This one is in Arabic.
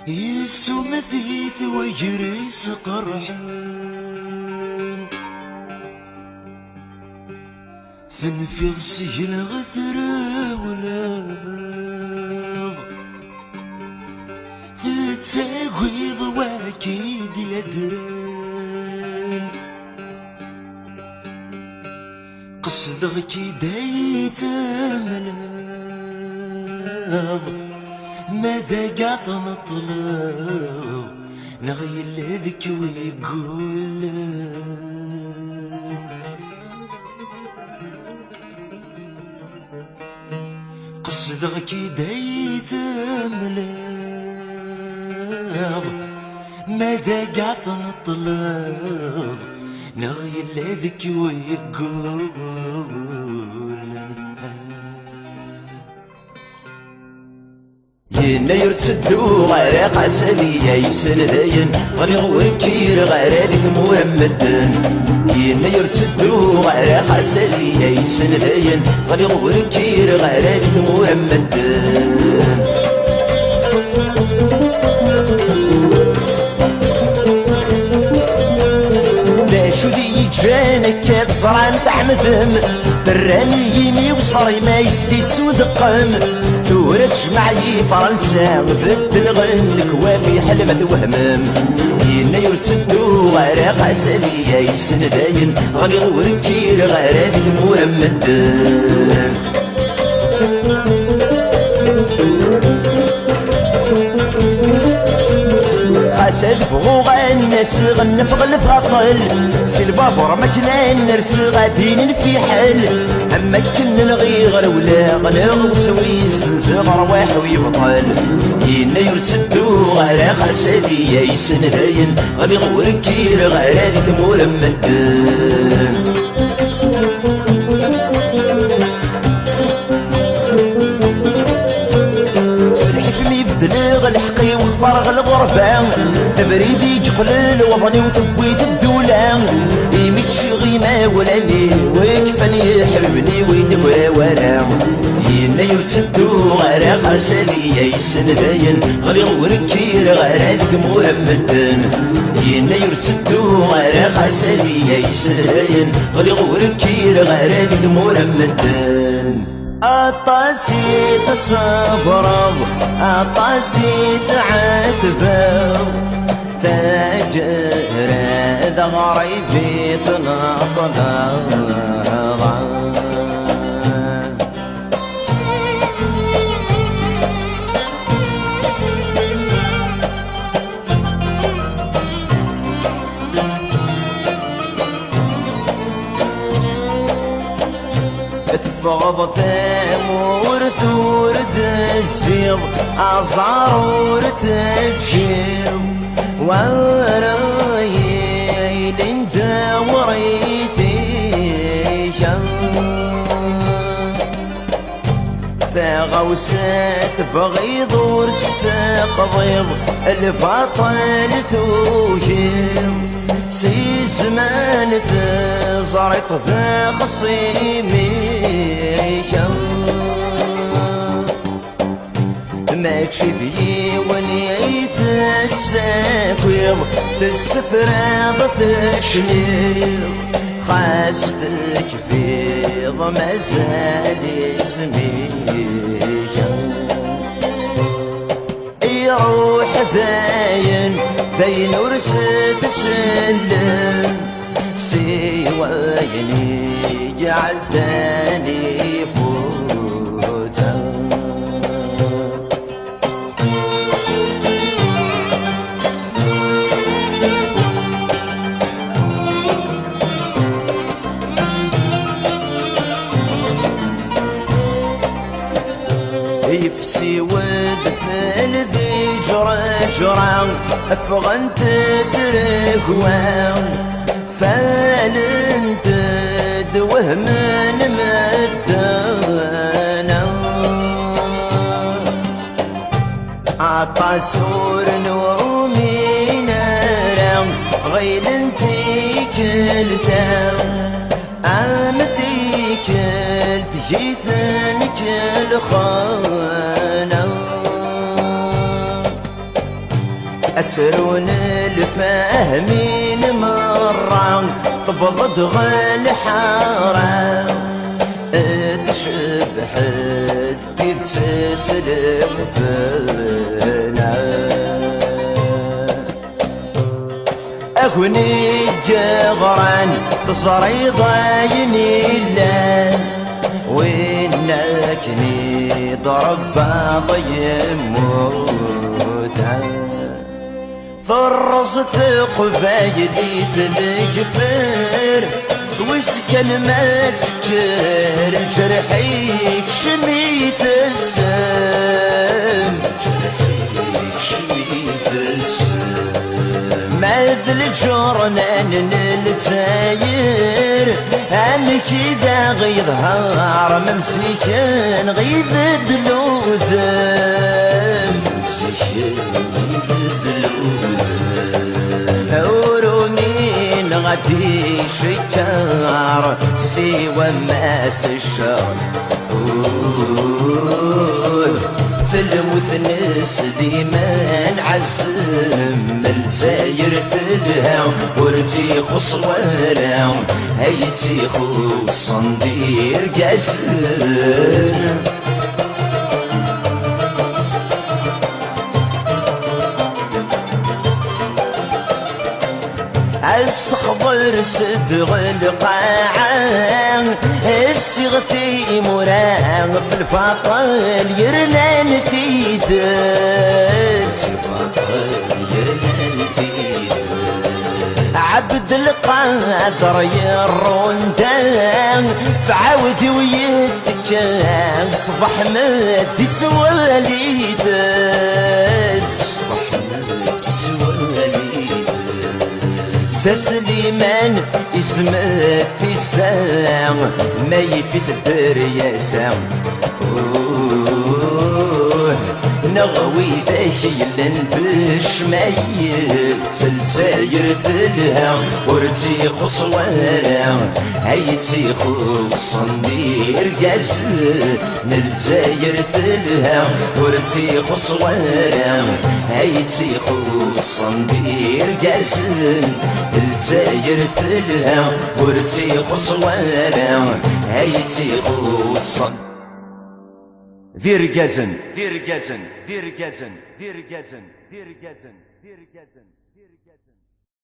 يسو مثيث ويجري سقرحان فنفيض سجن غثرة ولاب تتساقيض واكيد يدران قصدغ كي دايث ملاض ماذا قاعد نطلب نغير لذك ويقول قصدغ كي دايث ملاض ماذا قاعد نطلب نغير لذك ويقول ينا يرتدو غير قاسلية يسن ذاين غني غوركير غير هذيك مرمدن ينا يرتدو غير قاسلية يسن ذاين غني غوركير غير هذيك مرمدن شو ذي جانك تصران فحمثم فراني يمي وصري ما يسدي تسودقم ثورة تجمعي فرنسا بدل غنك وافي حلمة وهمم ينا يرتدو غير قاسلية يسن داين غني غوركير غير هذيك مرمدن خاسد فغوغ الناس غنف غلف غطل سيلفافور مكلان نرس غادين في حل اما كن الغيغر ولا غنغوس ويزنزغ رواح ويبطل ينا يرتدو غير خاسدية يسن داين غني غوركير غير هذيك مرمدن دلغ الحقي وخفرغ الغربة تبريدي جقلل وضني وثبيت الدولة يميت غيمة ولاني وكفاني يحبني ويدبر ورا ينا يرتدو غير خاسلية يسن داين غني غوركير غير هذيك مرمدن ينا يرتدو غير خاسلية يسن داين غني غوركير غير هذيك مرمدن أطاسي تصبر أطاسي تعتبر فجر ذا غريبي تنطلع تفغض ثامور ثور تسيض أصارور تجيض ورايل انت وريثي ثغوسات بغيض ورستقضيض البطل ثوجيض سي زمان ثزرط ذا خصيمي ماكشي ذي ونيث الساكويض تسفرض تشنيض خاستك في مازال اسمي يروح ذاين بين ورست السلم سوايني جعلتني فوتا يفسي ودفل ذي جرى افغنت تركوان فالنت دوه من مدانا عطاسور نومي نارا غيل انتي كلتا امثي كلت جيثنك الخانا أترون الفاهمين مرة تبضد غل حارة تشبح الديد تسلم فينا أكوني جغران تصري ضايني الله وإنكني ضرب باطي موتا فرصت قفايدي تنجفر وسكن ما تكر جرحيك شميت السم جرحيك شميت السم ماذ الجرنان نلتاير أنا كدا غيظهر ممسكن غيظ دلوذم ممسكن غيظ دلوذم ورمين غدي شكار سوى ماس الشر في المثنس ديمان عزم الزاير ثلها ورتي خصوارا هيتي خصن دير قاسم الصخضر صدغ القاعة السغتي مران في الفطل يرنان في ذات الفطل يرنان في ذات عبد القادر يرون دان فعاوذ ويتكان صبح ما تتولي ذات صبح ما تتولي تسليمان اسمه تسام ما يفيد الدرياسة نغوي باكي لنفش ميت سلساير ثلها ورتي خصوارا هيتي خصن دير قاس نلزاير ثلها ورتي خصوارا هيتي خصن دير قاس الجزاير ثلها ورتي خصوارا هيتي خصن ذير قزن ذير قزن ذير قزن ذير قزن ذير قزن ذير قزن